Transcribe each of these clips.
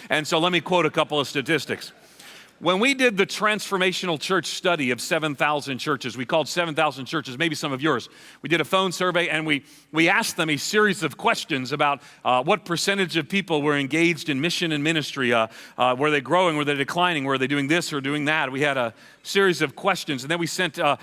And so let me quote a couple of statistics. When we did the Transformational Church study of 7,000 churches, we called 7,000 churches, maybe some of yours. We did a phone survey and we asked them a series of questions about what percentage of people were engaged in mission and ministry. Were they growing? Were they declining? Were they doing this or doing that? We had a series of questions, and then we sent out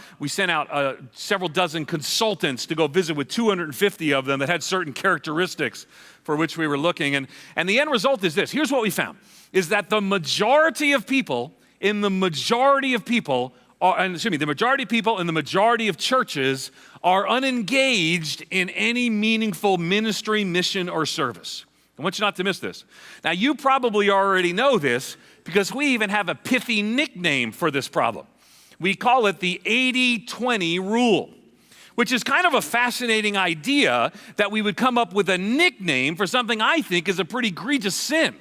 several dozen consultants to go visit with 250 of them that had certain characteristics for which we were looking. And the end result is this. Here's what we found, is that the majority of people in the majority of churches are unengaged in any meaningful ministry, mission, or service. I want you not to miss this. Now, you probably already know this because we even have a pithy nickname for this problem. We call it the 80-20 rule, which is kind of a fascinating idea that we would come up with a nickname for something I think is a pretty egregious sin.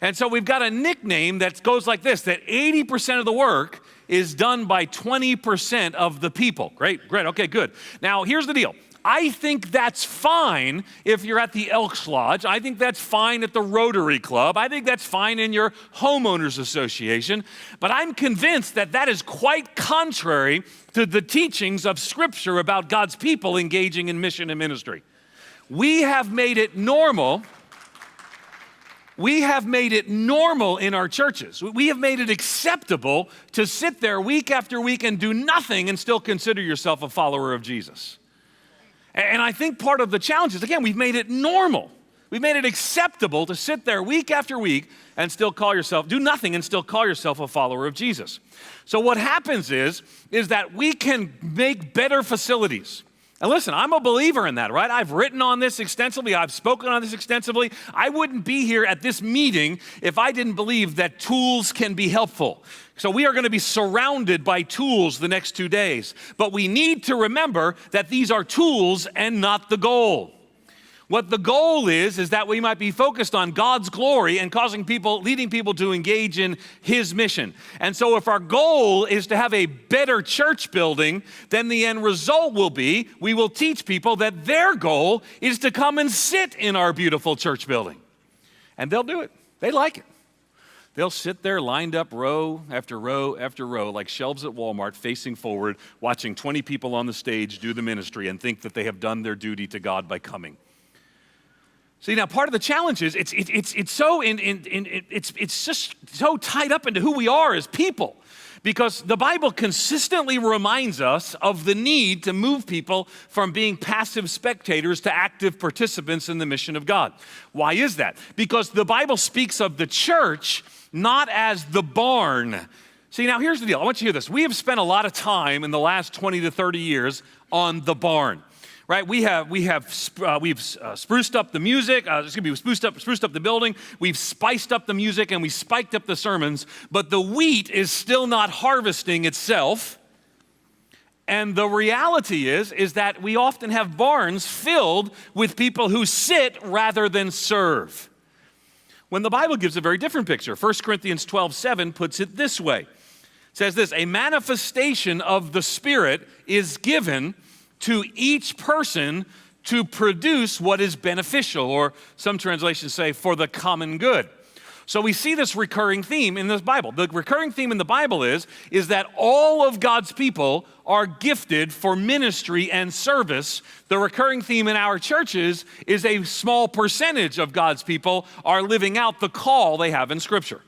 And so we've got a nickname that goes like this, that 80% of the work is done by 20% of the people. Great, okay, good. Now, here's the deal. I think that's fine if you're at the Elks Lodge. I think that's fine at the Rotary Club. I think that's fine in your homeowners association. But I'm convinced that that is quite contrary to the teachings of Scripture about God's people engaging in mission and ministry. We have made it normal in our churches. We have made it acceptable to sit there week after week and do nothing and still consider yourself a follower of Jesus. And I think part of the challenge is, again, we've made it normal. We've made it acceptable to sit there week after week and still do nothing and still call yourself a follower of Jesus. So what happens is that we can make better facilities. And listen, I'm a believer in that, right? I've written on this extensively. I've spoken on this extensively. I wouldn't be here at this meeting if I didn't believe that tools can be helpful. So we are going to be surrounded by tools the next 2 days. But we need to remember that these are tools and not the goal. What the goal is that we might be focused on God's glory and leading people to engage in His mission. And so if our goal is to have a better church building, then the end result will be we will teach people that their goal is to come and sit in our beautiful church building. And they'll do it. They like it. They'll sit there lined up row after row after row like shelves at Walmart facing forward, watching 20 people on the stage do the ministry and think that they have done their duty to God by coming. See, now part of the challenge is it's just so tied up into who we are as people, because the Bible consistently reminds us of the need to move people from being passive spectators to active participants in the mission of God. Why is that? Because the Bible speaks of the church not as the barn. See, now here's the deal. I want you to hear this. We have spent a lot of time in the last 20 to 30 years on the barn. Right, we've spruced up the music. We've spruced up the building. We've spiced up the music and we spiked up the sermons. But the wheat is still not harvesting itself. And the reality is that we often have barns filled with people who sit rather than serve. When the Bible gives a very different picture. 1 Corinthians 12:7 puts it this way. It says this: a manifestation of the Spirit is given to each person to produce what is beneficial, or some translations say for the common good. So we see this recurring theme in the Bible. The recurring theme in the Bible is that all of God's people are gifted for ministry and service. The recurring theme in our churches is a small percentage of God's people are living out the call they have in Scripture.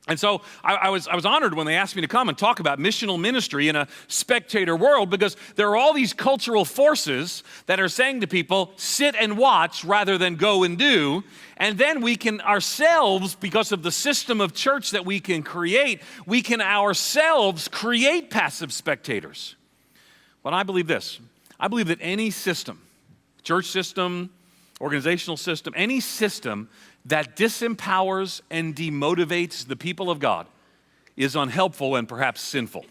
And so I was honored when they asked me to come and talk about missional ministry in a spectator world, because there are all these cultural forces that are saying to people, sit and watch rather than go and do. And then we can ourselves, because of the system of church that we can ourselves create passive spectators. But I believe this. I believe that any system, church system, organizational system, any system that disempowers and demotivates the people of God is unhelpful and perhaps sinful.